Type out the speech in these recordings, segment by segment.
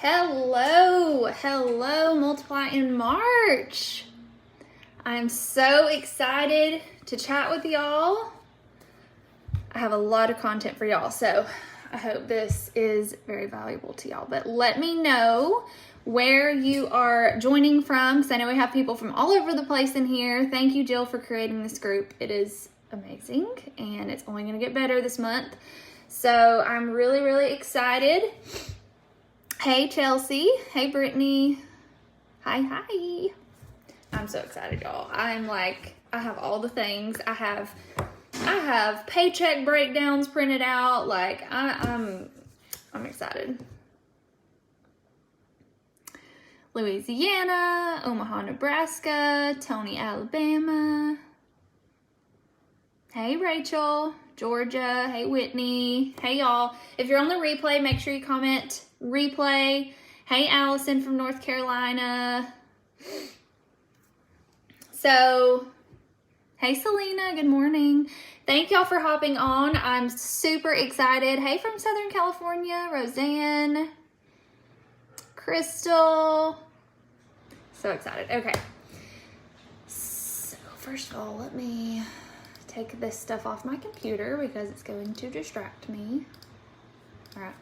Hello, Multiply in March. I'm so excited to chat with y'all. I have a lot of content for y'all, so I hope this is very valuable to y'all. But let me know where you are joining from, because I know we have people from all over the place in here. Thank you, Jill, for creating this group. It is amazing, and it's only going to get better this month. So I'm really, really excited. Hey, Chelsea. Hey, Brittany. Hi. I'm so excited, y'all. I have all the things. I have paycheck breakdowns printed out. I'm excited. Louisiana, Omaha, Nebraska, Tony, Alabama. Hey, Rachel. Georgia. Hey, Whitney. Hey, y'all. If you're on the replay, make sure you comment replay. Hey, Allison from North Carolina. So, hey, Selena. Good morning. Thank y'all for hopping on. I'm super excited. Hey, from Southern California, Roseanne, Crystal. So excited. Okay. So, first of all, let me take this stuff off my computer because it's going to distract me. All right.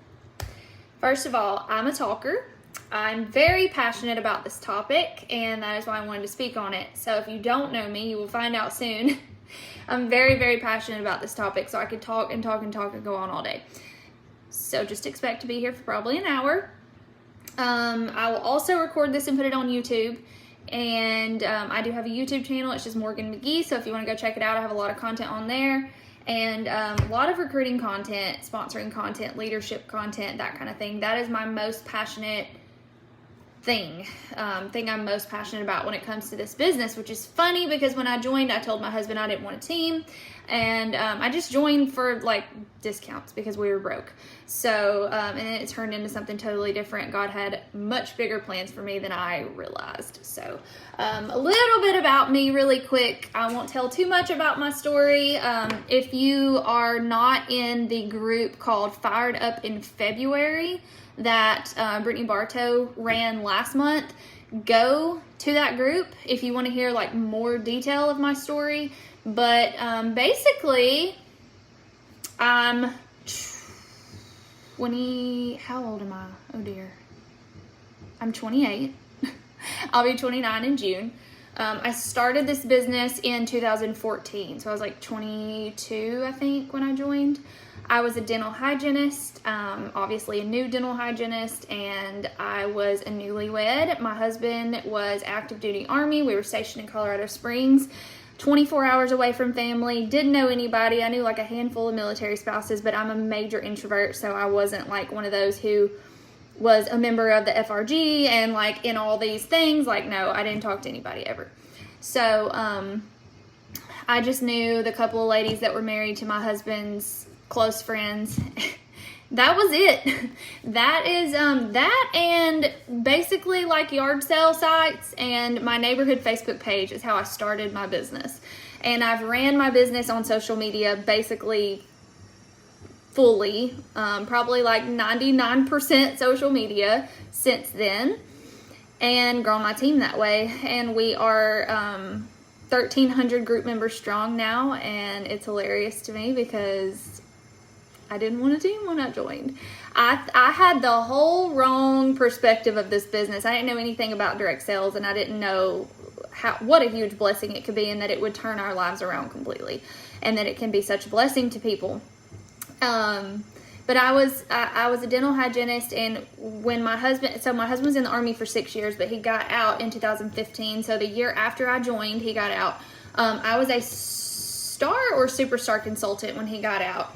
First of all, I'm a talker. I'm very passionate about this topic, and that is why I wanted to speak on it. So if you don't know me, you will find out soon. I'm very, very passionate about this topic, so I could talk and go on all day. So just expect to be here for probably an hour. I will also record this and put it on YouTube. And I do have a YouTube channel. It's just Morgan McGee. So if you want to go check it out, I have a lot of content on there. And a lot of recruiting content, sponsoring content, leadership content, that kind of thing. That is my most passionate thing I'm most passionate about when it comes to this business, which is funny because when I joined, I told my husband I didn't want a team. And I just joined for discounts because we were broke. So, and then it turned into something totally different. God had much bigger plans for me than I realized. So, a little bit about me really quick. I won't tell too much about my story. If you are not in the group called Fired Up in February that Brittany Bartow ran last month, go to that group if you want to hear more detail of my story. But basically, I'm 20, how old am I? Oh dear. I'm 28. I'll be 29 in June. I started this business in 2014. So I was 22, I think, when I joined. I was a dental hygienist, obviously a new dental hygienist, and I was a newlywed. My husband was active duty Army. We were stationed in Colorado Springs, 24 hours away from family. Didn't know anybody. I knew a handful of military spouses, but I'm a major introvert, so I wasn't one of those who was a member of the FRG and in all these things. No, I didn't talk to anybody ever. So I just knew the couple of ladies that were married to my husband's close friends. That was it. That is that, and basically yard sale sites and my neighborhood Facebook page is how I started my business. And I've ran my business on social media basically fully, probably 99% social media since then, and grown my team that way. And we are 1,300 group members strong now, and it's hilarious to me because I didn't want a team when I joined. I had the whole wrong perspective of this business. I didn't know anything about direct sales, and I didn't know what a huge blessing it could be, and that it would turn our lives around completely, and that it can be such a blessing to people. But I was a dental hygienist, and when my husband was in the Army for 6 years, but he got out in 2015. So the year after I joined, he got out. I was a star or superstar consultant when he got out.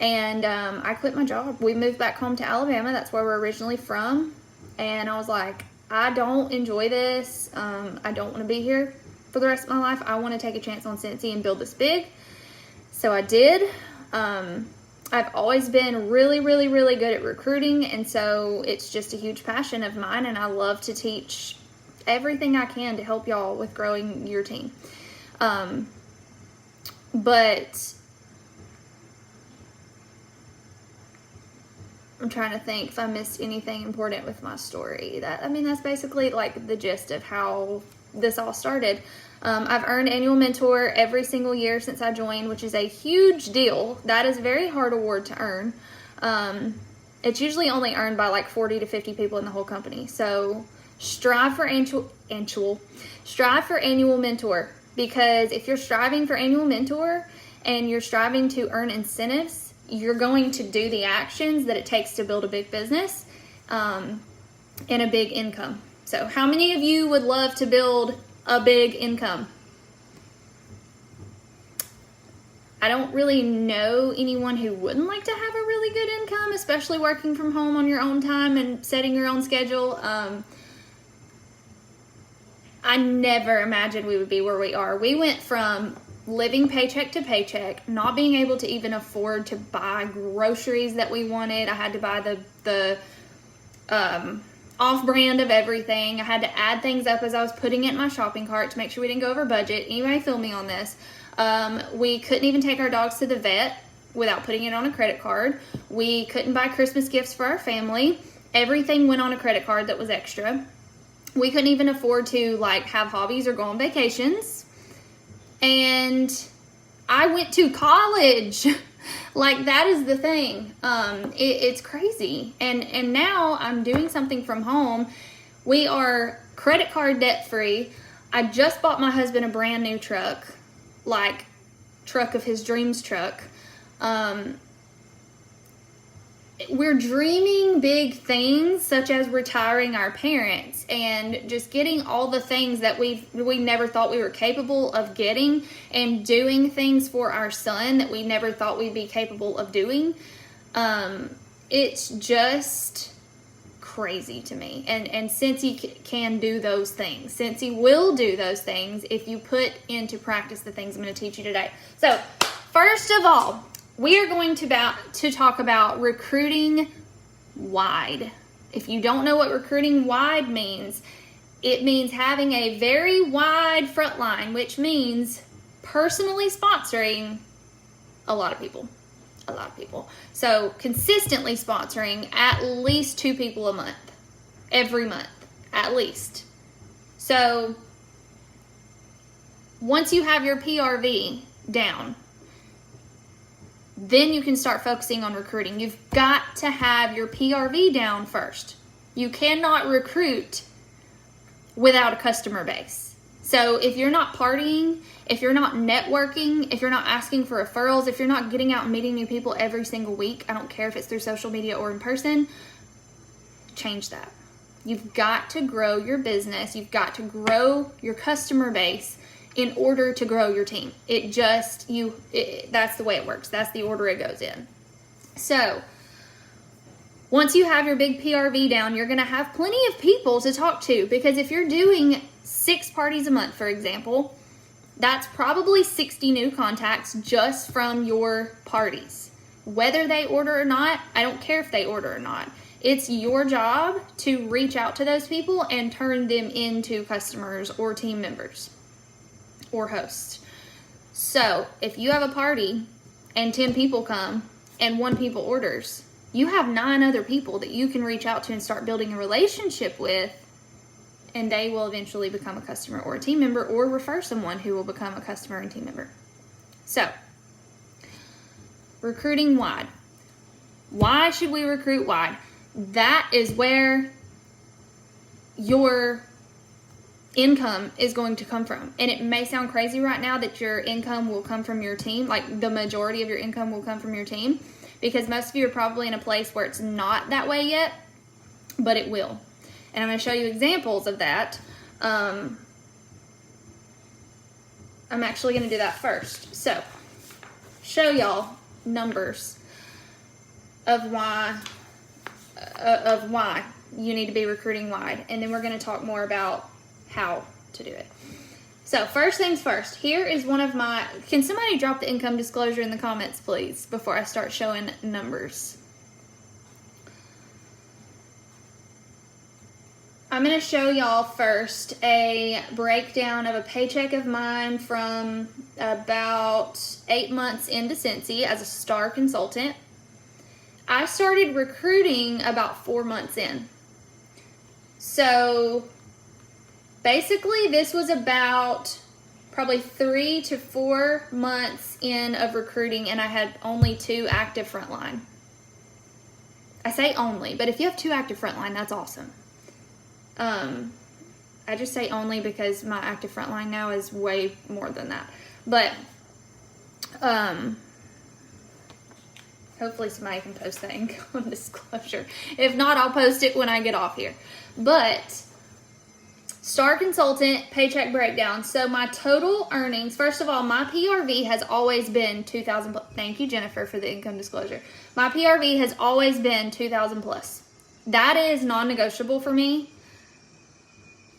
And I quit my job. We moved back home to Alabama. That's where we're originally from. And I was like, I don't enjoy this. I don't want to be here for the rest of my life. I want to take a chance on Cincy and build this big. So I did. I've always been really, really, really good at recruiting. And so it's just a huge passion of mine. And I love to teach everything I can to help y'all with growing your team. But I'm trying to think if I missed anything important with my story. That's basically like the gist of how this all started. I've earned annual mentor every single year since I joined, which is a huge deal. That is a very hard award to earn. It's usually only earned by like 40 to 50 people in the whole company. So strive for annual mentor, because if you're striving for annual mentor and you're striving to earn incentives, you're going to do the actions that it takes to build a big business and a big income. So how many of you would love to build a big income? I don't really know anyone who wouldn't like to have a really good income, especially working from home on your own time and setting your own schedule. I never imagined we would be where we are. We went from living paycheck to paycheck, not being able to even afford to buy groceries that we wanted. I had to buy the off-brand of everything. I had to add things up as I was putting it in my shopping cart to make sure we didn't go over budget. Anybody feel me on this? We couldn't even take our dogs to the vet without putting it on a credit card. We couldn't buy Christmas gifts for our family. Everything went on a credit card that was extra. We couldn't even afford to like have hobbies or go on vacations. And I went to college. Like, that is the thing. It's crazy. And now I'm doing something from home. We are credit card debt free. I just bought my husband a brand new truck, like truck of his dreams truck. We're dreaming big things, such as retiring our parents and just getting all the things that we never thought we were capable of getting, and doing things for our son that we never thought we'd be capable of doing. It's just crazy to me. And Cincy can do those things. Cincy will do those things if you put into practice the things I'm going to teach you today. So, first of all, we are going to talk about recruiting wide. If you don't know what recruiting wide means, it means having a very wide front line, which means personally sponsoring a lot of people. So consistently sponsoring at least 2 people a month, every month, at least. So once you have your PRV down, then you can start focusing on recruiting. You've got to have your PRV down first. You cannot recruit without a customer base. So if you're not partying, if you're not networking, if you're not asking for referrals, if you're not getting out and meeting new people every single week, I don't care if it's through social media or in person, change that. You've got to grow your business. You've got to grow your customer base in order to grow your team. That's the way it works. That's the order it goes in. So once you have your big PRV down, you're going to have plenty of people to talk to, because if you're doing 6 parties a month, for example, that's probably 60 new contacts just from your parties. Whether they order or not, I don't care if they order or not. It's your job to reach out to those people and turn them into customers or team members or hosts. So if you have a party and 10 people come and 1 people orders, you have 9 other people that you can reach out to and start building a relationship with, and they will eventually become a customer or a team member, or refer someone who will become a customer and team member. So, recruiting wide. Why should we recruit wide? That is where your income is going to come from. And it may sound crazy right now that your income will come from your team, like the majority of your income will come from your team, because most of you are probably in a place where it's not that way yet, but it will. And I'm going to show you examples of that. I'm actually going to do that first. So, show y'all numbers of why you need to be recruiting wide. And then we're going to talk more about how to do it. So, first things first. Here is one of my... Can somebody drop the income disclosure in the comments, please, before I start showing numbers? I'm going to show y'all first a breakdown of a paycheck of mine from about 8 months into Cincy as a star consultant. I started recruiting about 4 months in. So basically this was about probably 3 to 4 months in of recruiting, and I had only 2 active frontline. I say only, but if you have 2 active frontline, that's awesome. I just say only because my active frontline now is way more than that. But hopefully somebody can post that income disclosure. If not, I'll post it when I get off here. But Star Consultant paycheck breakdown. So my total earnings, first of all, my PRV has always been 2,000. Thank you, Jennifer, for the income disclosure. My PRV has always been 2,000 plus. That is non-negotiable for me.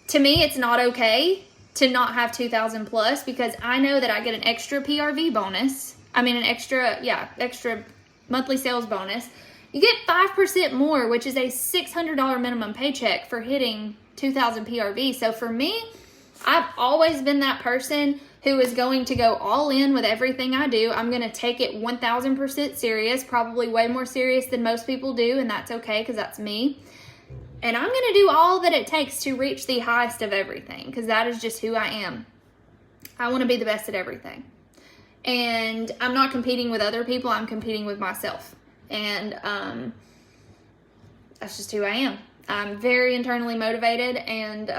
To me, it's not okay to not have 2,000 plus, because I know that I get an extra PRV bonus. I mean, an extra monthly sales bonus. You get 5% more, which is a $600 minimum paycheck for hitting 2,000 PRV. So for me, I've always been that person who is going to go all in with everything I do. I'm going to take it 1,000% serious, probably way more serious than most people do, and that's okay because that's me. And I'm going to do all that it takes to reach the highest of everything, because that is just who I am. I want to be the best at everything. And I'm not competing with other people. I'm competing with myself. And that's just who I am. I'm very internally motivated, and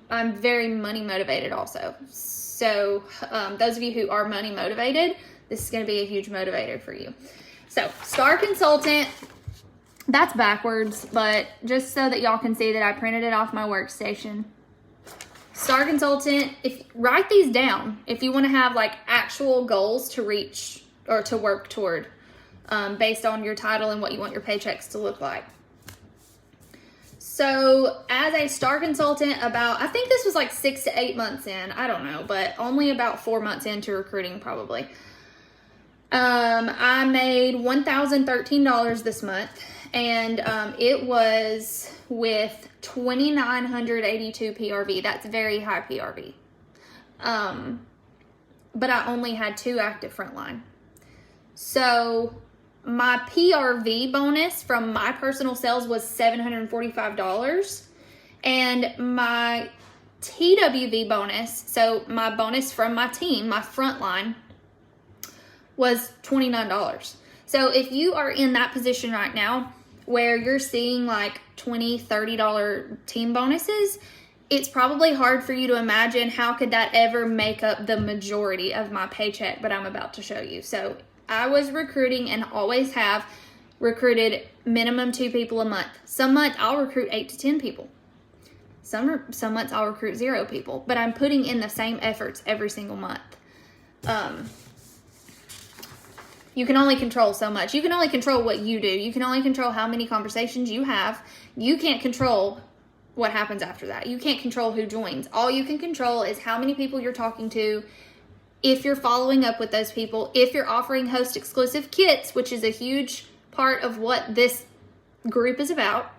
I'm very money motivated also. So those of you who are money motivated, this is going to be a huge motivator for you. So Star Consultant. That's backwards, but just so that y'all can see that I printed it off my workstation. Star Consultant, write these down if you want to have like actual goals to reach or to work toward based on your title and what you want your paychecks to look like. So as a Star Consultant, I think this was like 6 to 8 months in, I don't know, but only about 4 months into recruiting probably. I made $1,013 this month. And it was with 2,982 PRV. That's very high PRV. But I only had 2 active frontline. So my PRV bonus from my personal sales was $745. And my TWV bonus, so my bonus from my team, my frontline, was $29. So if you are in that position right now where you're seeing like $20, $30 team bonuses, it's probably hard for you to imagine how could that ever make up the majority of my paycheck, but I'm about to show you. So I was recruiting and always have recruited minimum 2 people a month. Some month I'll recruit 8 to 10 people. Some months I'll recruit 0 people, but I'm putting in the same efforts every single month. You can only control so much. You can only control what you do. You can only control how many conversations you have. You can't control what happens after that. You can't control who joins. All you can control is how many people you're talking to, if you're following up with those people, if you're offering host exclusive kits, which is a huge part of what this group is about.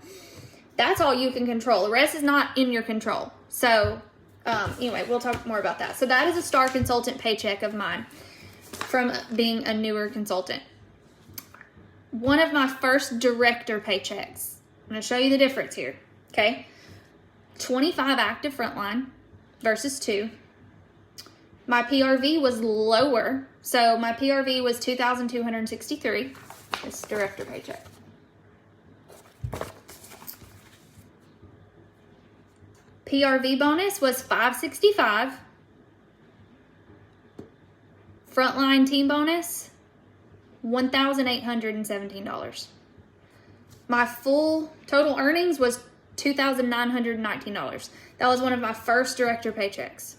That's all you can control. The rest is not in your control. So anyway, we'll talk more about that. So that is a Star Consultant paycheck of mine from being a newer consultant. One of my first director paychecks. I'm going to show you the difference here. Okay. 25 active frontline versus 2. My PRV was lower. So my PRV was 2,263. It's director paycheck. PRV bonus was 565. Frontline team bonus, $1,817. My full total earnings was $2,919. That was one of my first director paychecks.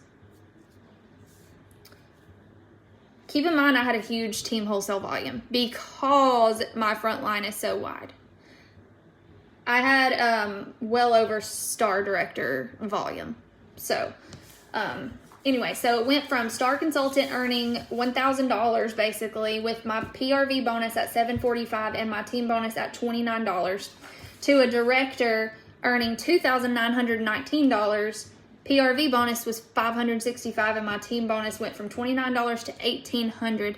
Keep in mind I had a huge team wholesale volume because my frontline is so wide. I had well over Star Director volume. So anyway, so it went from Star Consultant earning $1,000 basically with my PRV bonus at $745 and my team bonus at $29 to a director earning $2,919. PRV bonus was $565 and my team bonus went from $29 to $1,800.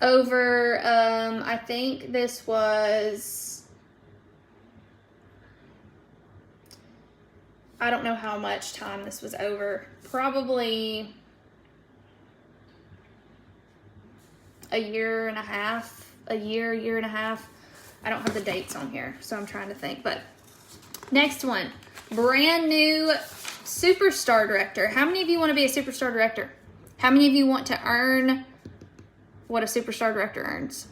over, I think this was, I don't know how much time this was over. Probably a year and a half. I don't have the dates on here, so I'm trying to think. But next one, brand new superstar director. How many of you want to be a superstar director? How many of you want to earn what a superstar director earns?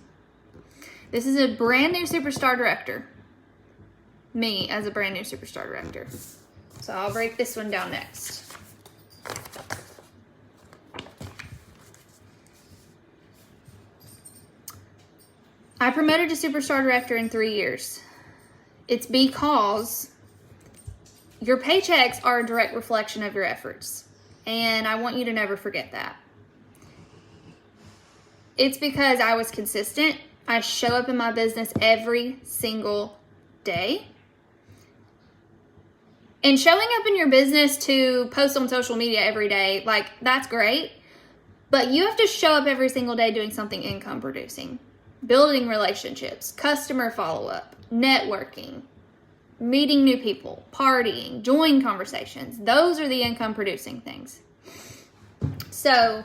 This is a brand new superstar director. Me as a brand new superstar director. So I'll break this one down next. I promoted to superstar director in 3 years. It's because your paychecks are a direct reflection of your efforts. And I want you to never forget that. It's because I was consistent. I show up in my business every single day. And showing up in your business to post on social media every day, like, that's great. But you have to show up every single day doing something income producing. Building relationships, customer follow-up, networking, meeting new people, partying, join conversations. Those are the income producing things. So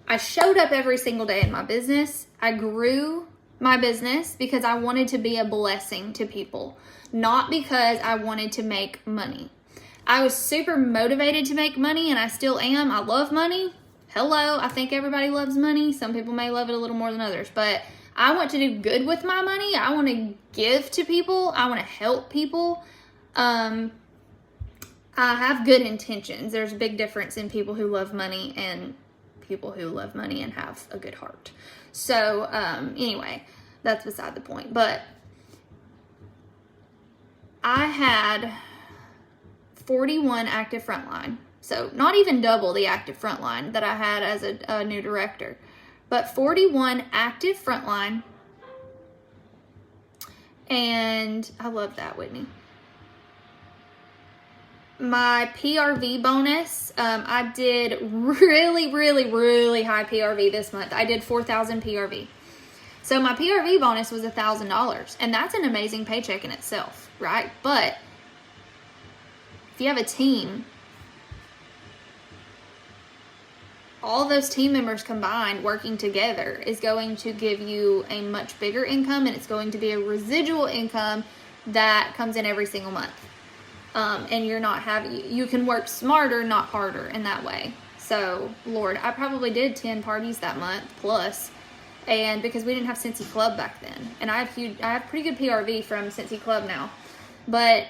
I showed up every single day in my business. I grew my business because I wanted to be a blessing to people, not because I wanted to make money. I was super motivated to make money, and I still am. I love money. Hello, I think everybody loves money. Some people may love it a little more than others, but I want to do good with my money. I want to give to people. I want to help people. I have good intentions. There's a big difference in people who love money and people who love money and have a good heart. So, anyway, that's beside the point. But I had 41 active frontline. So, not even double the active frontline that I had as a new director. But 41 active frontline. And I love that, Whitney. My PRV bonus, I did really high PRV this month. I did 4,000 PRV. So my PRV bonus was $1,000. And that's an amazing paycheck in itself, right? But if you have a team, all those team members combined working together is going to give you a much bigger income, and it's going to be a residual income that comes in every single month. And you can work smarter, not harder in that way. So, Lord, I probably did 10 parties that month plus, and because we didn't have Cincy Club back then. And I have pretty good PRV from Cincy Club now. But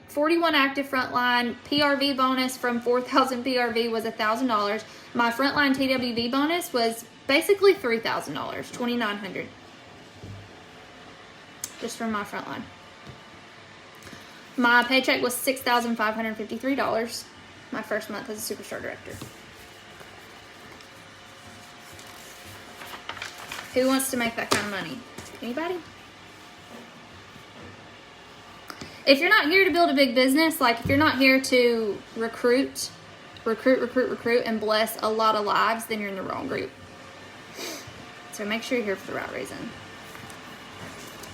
41 active frontline, PRV bonus from 4,000 PRV was $1,000. My frontline TWV bonus was basically $3,000, $2,900. Just from my frontline. My paycheck was $6,553 my first month as a superstar director. Who wants to make that kind of money? Anybody? If you're not here to build a big business, like if you're not here to recruit, and bless a lot of lives, then you're in the wrong group. So make sure you're here for the right reason.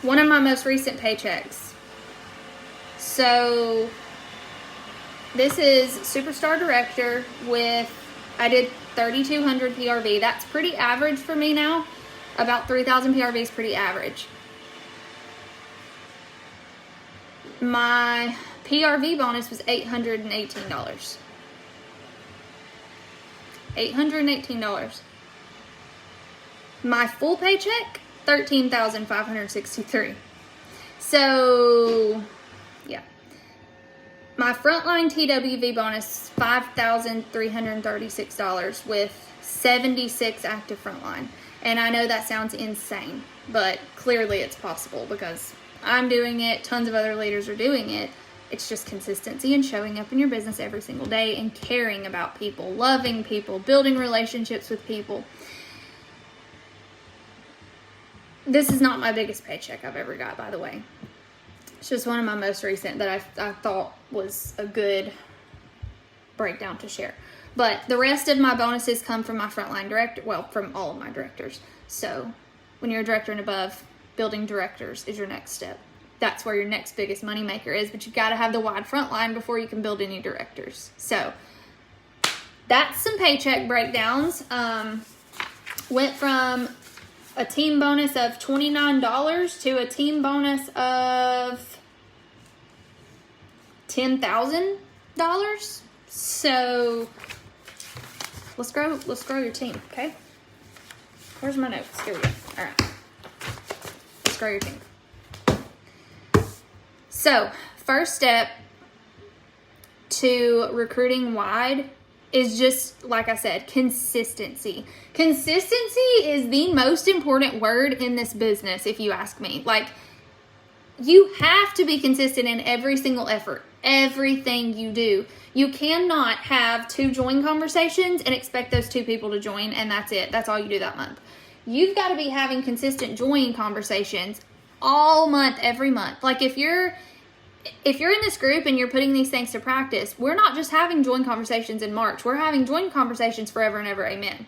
One of my most recent paychecks. So this is superstar director with, I did 3,200 PRV. That's pretty average for me now. About 3,000 PRV is pretty average. My PRV bonus was $818. $818. My full paycheck, $13,563. So, yeah. My frontline TWV bonus, $5,336 with 76 active frontline. And I know that sounds insane, but clearly it's possible because I'm doing it, tons of other leaders are doing it. It's just consistency and showing up in your business every single day and caring about people, loving people, building relationships with people. This is not my biggest paycheck I've ever got, by the way. It's just one of my most recent that I thought was a good breakdown to share. But the rest of my bonuses come from my frontline director, well, from all of my directors. So when you're a director and above, building directors is your next step. That's where your next biggest money maker is, but you got to have the wide front line before you can build any directors. So that's some paycheck breakdowns. Went from a team bonus of $29 to a team bonus of $10,000. So let's grow your team, okay? Where's my notes? Here we go. All right. Let's grow your team. So, first step to recruiting wide is just, like I said, consistency. Consistency is the most important word in this business, if you ask me. Like, you have to be consistent in every single effort, everything you do. You cannot have 2 join conversations and expect those 2 people to join, and that's it. That's all you do that month. You've got to be having consistent join conversations all month, every month. Like, if you're in this group and you're putting these things to practice, we're not just having joint conversations in March. We're having joint conversations forever and ever. Amen.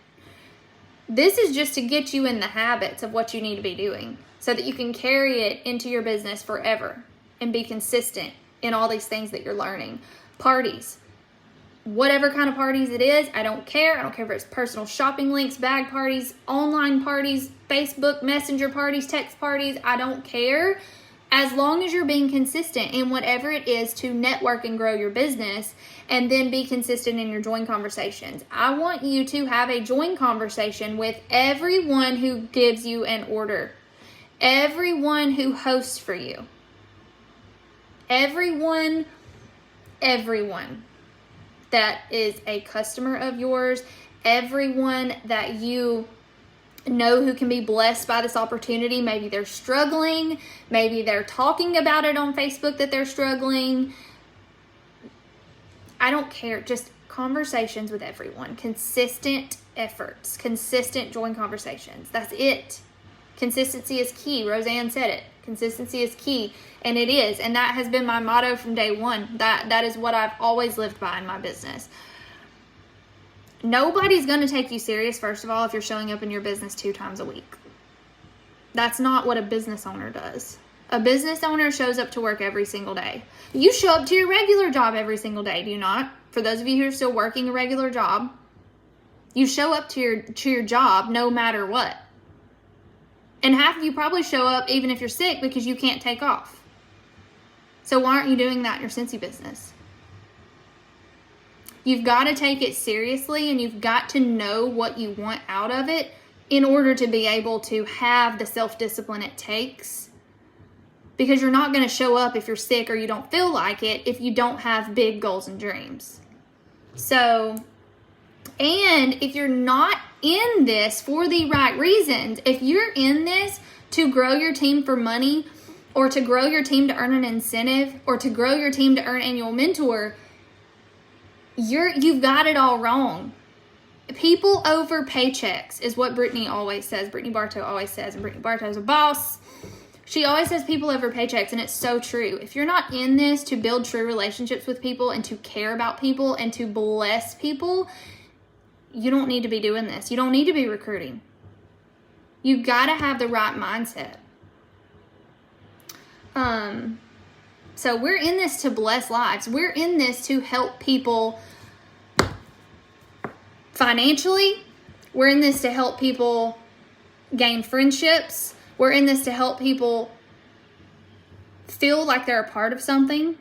This is just to get you in the habits of what you need to be doing so that you can carry it into your business forever and be consistent in all these things that you're learning. Parties. Whatever kind of parties it is, I don't care. I don't care if it's personal shopping links, bag parties, online parties, Facebook Messenger parties, text parties. I don't care. As long as you're being consistent in whatever it is to network and grow your business, and then be consistent in your join conversations. I want you to have a join conversation with everyone who gives you an order, everyone who hosts for you, everyone that is a customer of yours, everyone that you know who can be blessed by this opportunity. Maybe they're struggling. Maybe they're talking about it on Facebook that they're struggling. I don't care. Just conversations with everyone. Consistent efforts. Consistent join conversations. That's it. Consistency is key. Roseanne said it. Consistency is key. And it is. And that has been my motto from day one. That is what I've always lived by in my business. Nobody's going to take you serious, first of all, if you're showing up in your business 2 times a week. That's not what a business owner does. A business owner shows up to work every single day. You show up to your regular job every single day, do you not? For those of you who are still working a regular job, you show up to your job no matter what. And half of you probably show up even if you're sick because you can't take off. So why aren't you doing that in your Scentsy business? You've got to take it seriously, and you've got to know what you want out of it in order to be able to have the self-discipline it takes. Because you're not going to show up if you're sick or you don't feel like it if you don't have big goals and dreams. So, and if you're not in this for the right reasons, if you're in this to grow your team for money, or to grow your team to earn an incentive, or to grow your team to earn annual mentor, you've got it all wrong. People over paychecks is what Brittany always says. Brittany Bartow always says, and Brittany Bartow's a boss. She always says people over paychecks, and it's so true. If you're not in this to build true relationships with people and to care about people and to bless people, you don't need to be doing this. You don't need to be recruiting. You've got to have the right mindset. So we're in this to bless lives. We're in this to help people financially. We're in this to help people gain friendships. We're in this to help people feel like they're a part of something.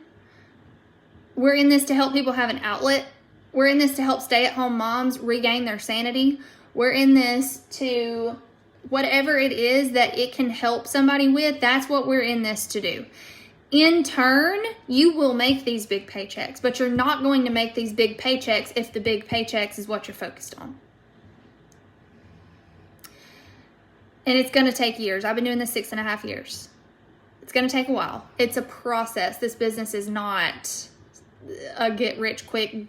We're in this to help people have an outlet. We're in this to help stay-at-home moms regain their sanity. We're in this to whatever it is that it can help somebody with. That's what we're in this to do. In turn, you will make these big paychecks, but you're not going to make these big paychecks if the big paychecks is what you're focused on. And it's going to take years. I've been doing this 6.5 years. It's going to take a while. It's a process. This business is not a get rich quick.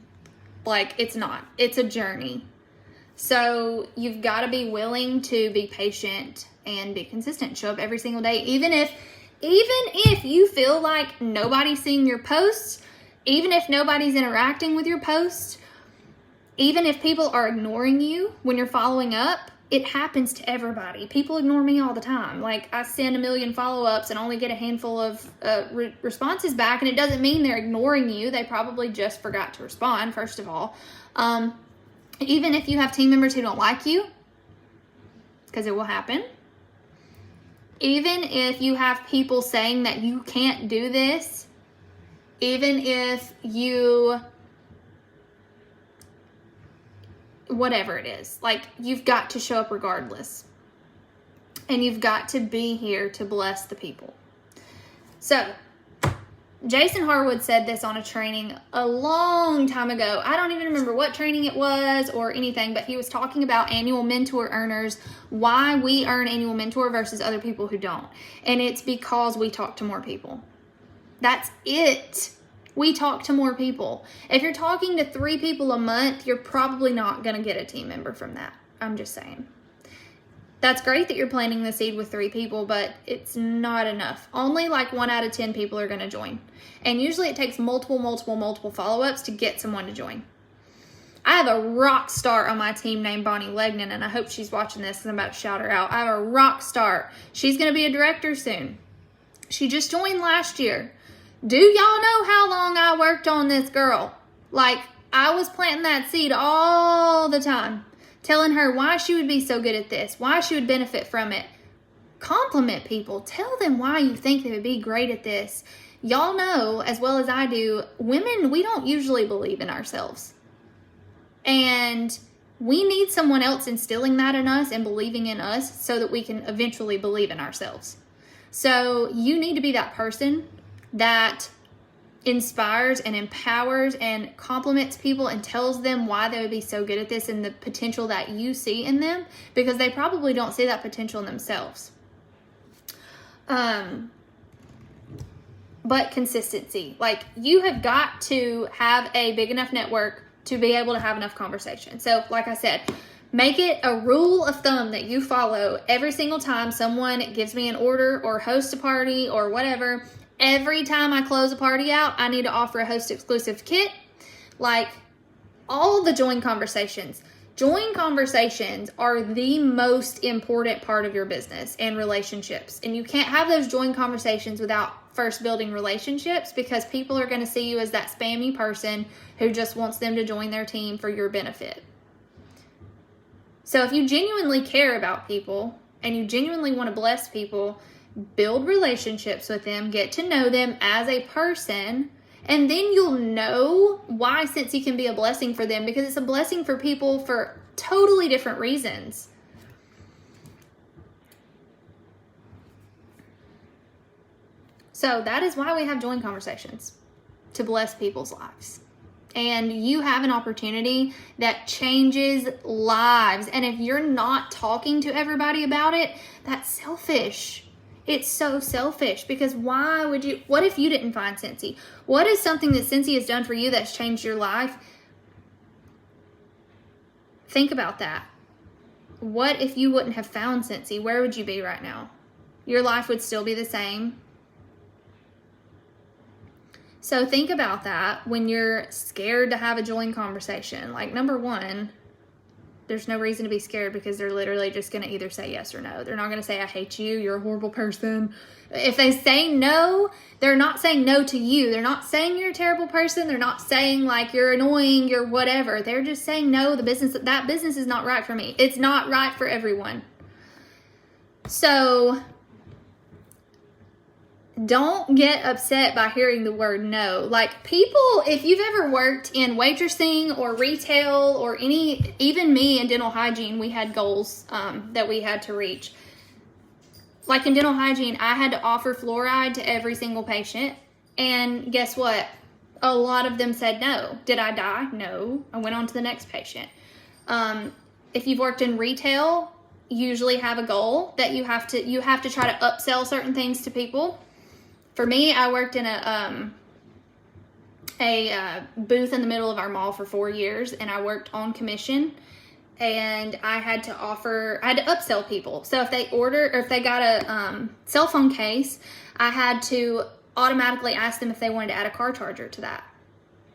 Like, it's not. It's a journey. So you've got to be willing to be patient and be consistent. Show up every single day. Even if you feel like nobody's seeing your posts, even if nobody's interacting with your posts, even if people are ignoring you when you're following up, it happens to everybody. People ignore me all the time. Like, I send a million follow-ups and only get a handful of responses back, and it doesn't mean they're ignoring you. They probably just forgot to respond, first of all. Even if you have team members who don't like you, because it will happen. Even if you have people saying that you can't do this, even if you... whatever it is, like, you've got to show up regardless, and you've got to be here to bless the people. So Jason Harwood said this on a training a long time ago. I don't even remember what training it was or anything, but he was talking about annual mentor earners, why we earn annual mentor versus other people who don't. And it's because we talk to more people. That's it. We talk to more people. If you're talking to 3 people a month, you're probably not going to get a team member from that. I'm just saying. That's great that you're planting the seed with 3 people, but it's not enough. Only like 1 out of 10 people are going to join. And usually it takes multiple follow-ups to get someone to join. I have a rock star on my team named Bonnie Legnan, and I hope she's watching this because I'm about to shout her out. I have a rock star. She's going to be a director soon. She just joined last year. Do y'all know how long I worked on this girl? Like, I was planting that seed all the time, telling her why she would be so good at this, why she would benefit from it. Compliment people. Tell them why you think they would be great at this. Y'all know, as well as I do, women, we don't usually believe in ourselves. And we need someone else instilling that in us and believing in us so that we can eventually believe in ourselves. So you need to be that person that inspires and empowers and compliments people and tells them why they would be so good at this and the potential that you see in them, because they probably don't see that potential in themselves. But consistency. Like, you have got to have a big enough network to be able to have enough conversation. So, like I said, make it a rule of thumb that you follow every single time someone gives me an order or hosts a party or whatever. Every time I close a party out, I need to offer a host exclusive kit. Like, all the join conversations. Join conversations are the most important part of your business and relationships. And you can't have those join conversations without first building relationships, because people are going to see you as that spammy person who just wants them to join their team for your benefit. So if you genuinely care about people and you genuinely want to bless people, build relationships with them, get to know them as a person, and then you'll know why Cincy can be a blessing for them, because it's a blessing for people for totally different reasons. So that is why we have join conversations, to bless people's lives. And you have an opportunity that changes lives. And if you're not talking to everybody about it, that's selfish. It's so selfish, because why would you? What if you didn't find Cincy? What is something that Cincy has done for you that's changed your life? Think about that. What if you wouldn't have found Cincy? Where would you be right now? Your life would still be the same. So think about that when you're scared to have a join conversation. Like, number one, there's no reason to be scared, because they're literally just going to either say yes or no. They're not going to say, I hate you, you're a horrible person. If they say no, they're not saying no to you. They're not saying you're a terrible person. They're not saying like you're annoying, you're whatever. They're just saying no, that business is not right for me. It's not right for everyone. So don't get upset by hearing the word no. Like, people, if you've ever worked in waitressing or retail or even me in dental hygiene, we had goals that we had to reach. Like in dental hygiene, I had to offer fluoride to every single patient. And guess what? A lot of them said no. Did I die? No. I went on to the next patient. If you've worked in retail, you usually have a goal that you have to try to upsell certain things to people. For me, I worked in a booth in the middle of our mall for 4 years, and I worked on commission, and I had to upsell people. So if they got a cell phone case, I had to automatically ask them if they wanted to add a car charger to that.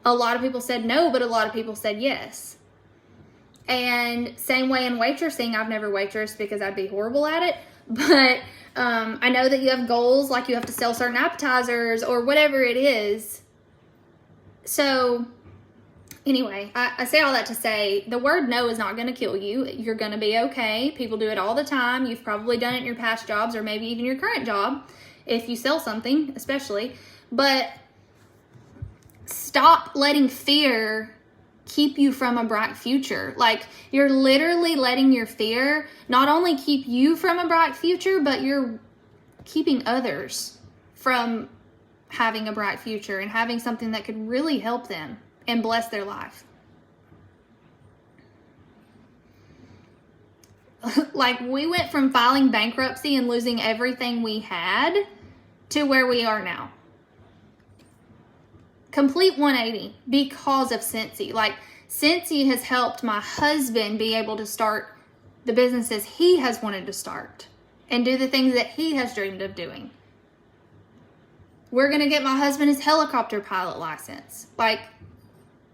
A lot of people said no, but a lot of people said yes. And same way in waitressing. I've never waitressed because I'd be horrible at it. But I know that you have goals, like you have to sell certain appetizers or whatever it is. So anyway, I say all that to say the word no is not going to kill you. You're going to be okay. People do it all the time. You've probably done it in your past jobs or maybe even your current job if you sell something, especially. But stop letting fear keep you from a bright future. Like, you're literally letting your fear not only keep you from a bright future, but you're keeping others from having a bright future and having something that could really help them and bless their life. Like, we went from filing bankruptcy and losing everything we had to where we are now. Complete 180 because of Cincy. Like, Cincy has helped my husband be able to start the businesses he has wanted to start and do the things that he has dreamed of doing. We're going to get my husband his helicopter pilot license. Like,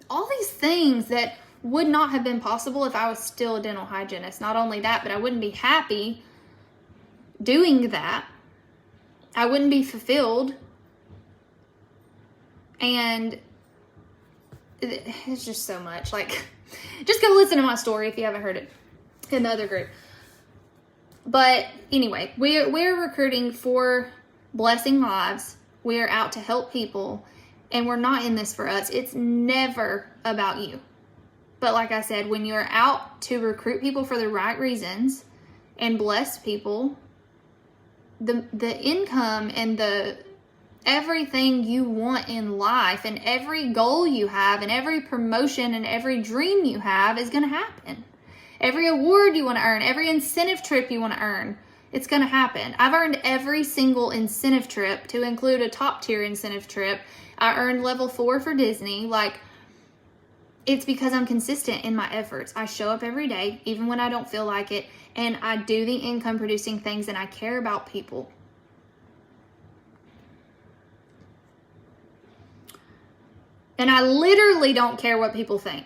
all these things that would not have been possible if I was still a dental hygienist. Not only that, but I wouldn't be happy doing that. I wouldn't be fulfilled. And it's just so much. Like, just go listen to my story if you haven't heard it in the other group. But anyway, we're recruiting for blessing lives. We are out to help people, and we're not in this for us. It's never about you. But like I said, when you're out to recruit people for the right reasons and bless people, the income and the everything you want in life and every goal you have and every promotion and every dream you have is going to happen. Every award you want to earn, every incentive trip you want to earn, it's going to happen. I've earned every single incentive trip to include a top tier incentive trip. I earned level 4 for Disney. Like, it's because I'm consistent in my efforts. I show up every day, even when I don't feel like it, and I do the income producing things, and I care about people. And I literally don't care what people think.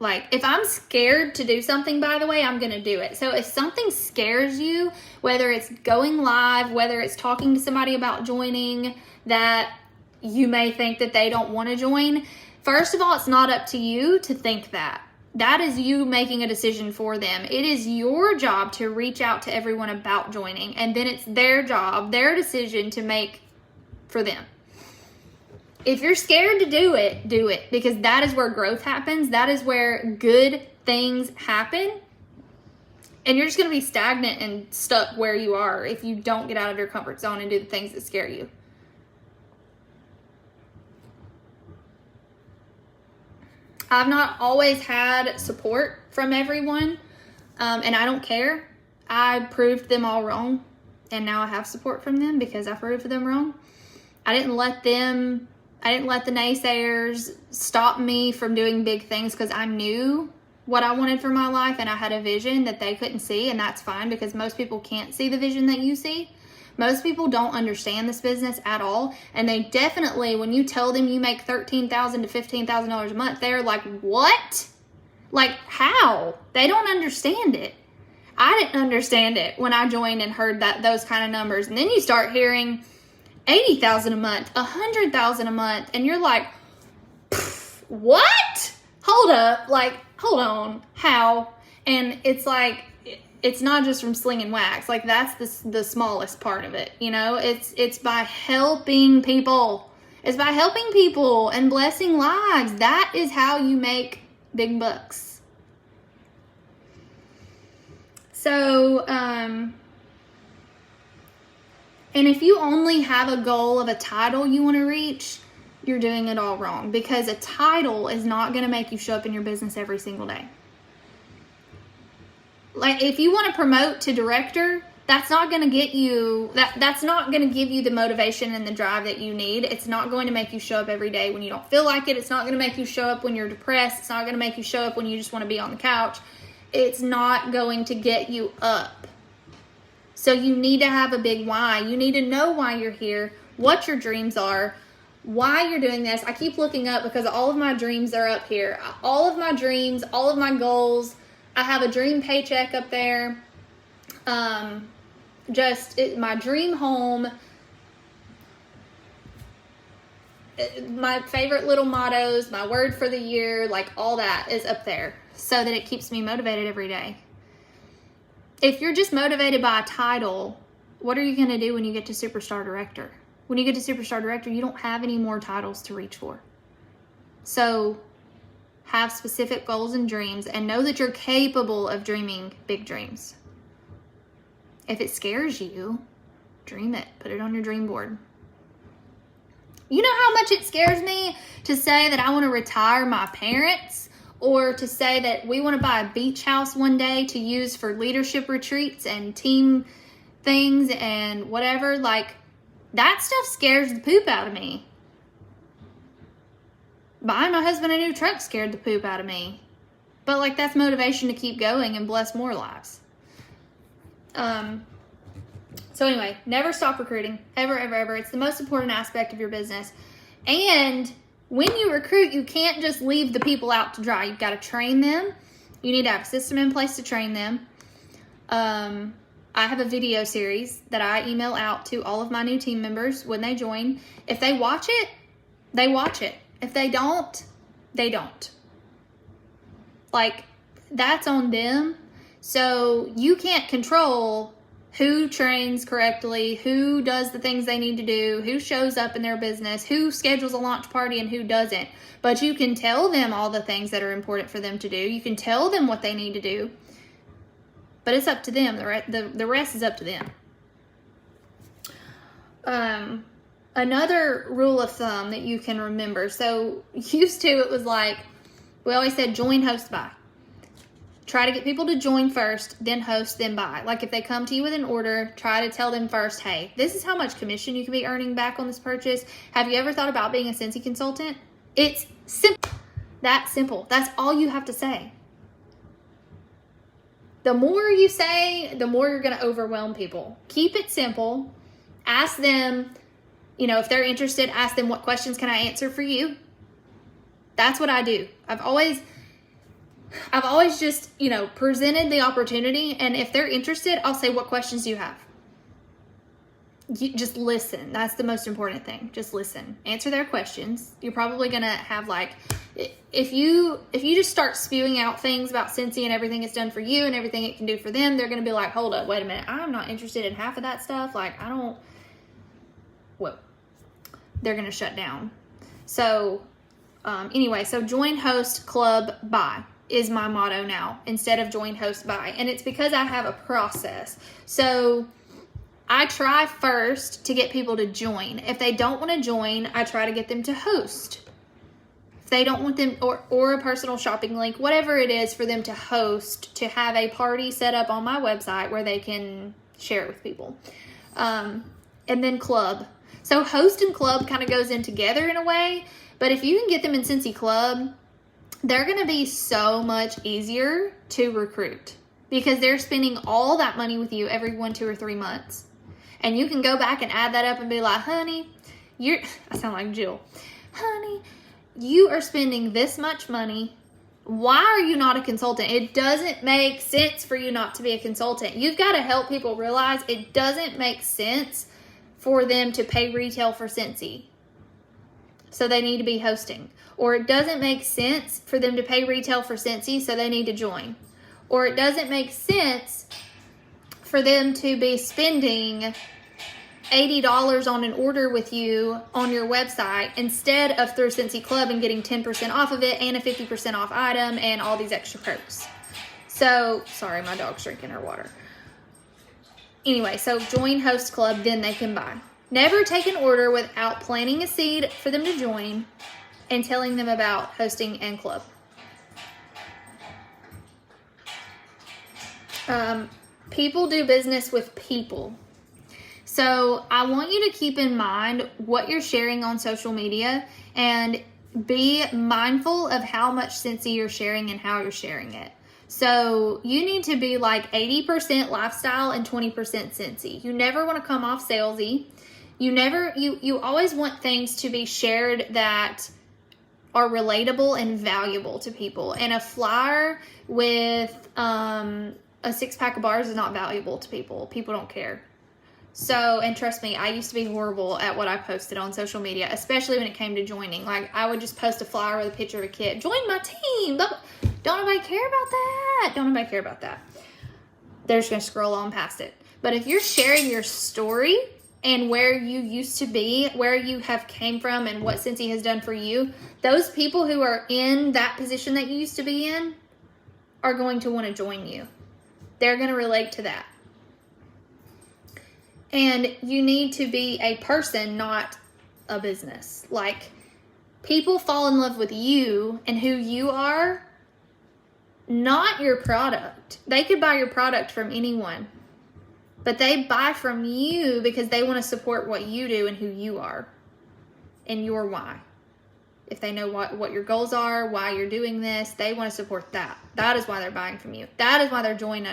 Like, if I'm scared to do something, by the way, I'm going to do it. So if something scares you, whether it's going live, whether it's talking to somebody about joining that you may think that they don't want to join, first of all, it's not up to you to think that. That is you making a decision for them. It is your job to reach out to everyone about joining, and then it's their job, their decision to make for them. If you're scared to do it, because that is where growth happens. That is where good things happen. And you're just going to be stagnant and stuck where you are if you don't get out of your comfort zone and do the things that scare you. I've not always had support from everyone, and I don't care. I proved them all wrong, and now I have support from them because I proved them wrong. I didn't let the naysayers stop me from doing big things because I knew what I wanted for my life and I had a vision that they couldn't see, and that's fine because most people can't see the vision that you see. Most people don't understand this business at all, and they definitely, when you tell them you make $13,000 to $15,000 a month, they're like, what? Like, how? They don't understand it. I didn't understand it when I joined and heard those kind of numbers, and then you start hearing $80,000 a month, $100,000 a month, and you're like, what? Hold up, like, hold on, how? And it's like, it's not just from slinging wax. Like, that's the smallest part of it, you know? It's by helping people. It's by helping people and blessing lives. That is how you make big bucks. So, and if you only have a goal of a title you want to reach, you're doing it all wrong, because a title is not going to make you show up in your business every single day. Like, if you want to promote to director, that's not going to get you, that's not going to give you the motivation and the drive that you need. It's not going to make you show up every day when you don't feel like it. It's not going to make you show up when you're depressed. It's not going to make you show up when you just want to be on the couch. It's not going to get you up. So you need to have a big why. You need to know why you're here, what your dreams are, why you're doing this. I keep looking up because all of my dreams are up here. All of my dreams, all of my goals. I have a dream paycheck up there. My dream home. My favorite little mottos, my word for the year, like all that is up there so that it keeps me motivated every day. If you're just motivated by a title, what are you going to do when you get to Superstar Director? When you get to Superstar Director, you don't have any more titles to reach for. So have specific goals and dreams and know that you're capable of dreaming big dreams. If it scares you, dream it. Put it on your dream board. You know how much it scares me to say that I want to retire my parents, or to say that we want to buy a beach house one day to use for leadership retreats and team things and whatever. Like, that stuff scares the poop out of me. Buying my husband a new truck scared the poop out of me. But like, that's motivation to keep going and bless more lives. So anyway, never stop recruiting. Ever, ever, ever. It's the most important aspect of your business. And when you recruit, you can't just leave the people out to dry. You've got to train them. You need to have a system in place to train them. I have a video series that I email out to all of my new team members when they join. If they watch it, they watch it. If they don't, they don't. Like, that's on them. So you can't control who trains correctly, who does the things they need to do, who shows up in their business, who schedules a launch party and who doesn't. But you can tell them all the things that are important for them to do. You can tell them what they need to do. But it's up to them. The rest is up to them. Another rule of thumb that you can remember. So used to, it was like, we always said join, host, buy. Try to get people to join first, then host, then buy. Like, if they come to you with an order, try to tell them first, hey, this is how much commission you can be earning back on this purchase. Have you ever thought about being a Scentsy consultant? It's simple. That simple. That's all you have to say. The more you say, the more you're going to overwhelm people. Keep it simple. Ask them, if they're interested, ask them, what questions can I answer for you? That's what I do. I've always just, presented the opportunity, and if they're interested, I'll say, what questions do you have? You just listen. That's the most important thing. Just listen. Answer their questions. You're probably going to have, if you just start spewing out things about Scentsy and everything it's done for you and everything it can do for them, they're going to be like, hold up, wait a minute. I'm not interested in half of that stuff. They're going to shut down. So, so join, host, club, buy is my motto now, instead of join, host, buy. And it's because I have a process. So I try first to get people to join. If they don't want to join, I try to get them to host. If they don't want them, or a personal shopping link, whatever it is for them to host, to have a party set up on my website where they can share it with people. And then club. So host and club kind of goes in together in a way, but if you can get them in Scentsy Club, they're going to be so much easier to recruit because they're spending all that money with you every 1, 2, or 3 months. And you can go back and add that up and be like, honey, I sound like Jill. Honey, you are spending this much money. Why are you not a consultant? It doesn't make sense for you not to be a consultant. You've got to help people realize it doesn't make sense for them to pay retail for Scentsy. So they need to be hosting. Or it doesn't make sense for them to pay retail for Scentsy, so they need to join. Or it doesn't make sense for them to be spending $80 on an order with you on your website instead of through Scentsy Club and getting 10% off of it and a 50% off item and all these extra perks. So, sorry, my dog's drinking her water. Anyway, so join, host, club, then they can buy. Never take an order without planting a seed for them to join and telling them about hosting and club. People do business with people. So I want you to keep in mind what you're sharing on social media and be mindful of how much Scentsy you're sharing and how you're sharing it. So you need to be like 80% lifestyle and 20% Scentsy. You never want to come off salesy. You always want things to be shared that are relatable and valuable to people. And a flyer with a 6-pack of bars is not valuable to people. People don't care. So, and trust me, I used to be horrible at what I posted on social media, especially when it came to joining. Like, I would just post a flyer with a picture of a kid. Join my team. Don't nobody care about that. Don't nobody care about that. They're just going to scroll on past it. But if you're sharing your story and where you used to be, where you have came from, and what Cincy has done for you, those people who are in that position that you used to be in are going to want to join you. They're going to relate to that. And you need to be a person, not a business. Like, people fall in love with you and who you are, not your product. They could buy your product from anyone, but they buy from you because they want to support what you do and who you are and your why. If they know what your goals are, why you're doing this, they want to support that. That is why they're buying from you. That is why they're joining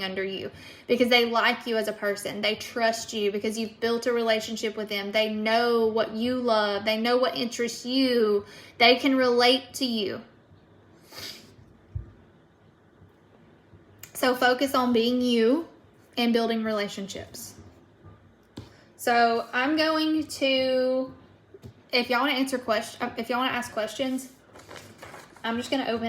under you, because they like you as a person. They trust you because you've built a relationship with them. They know what you love. They know what interests you. They can relate to you. So focus on being you and building relationships. So I'm going to, if y'all want to ask questions, I'm just going to open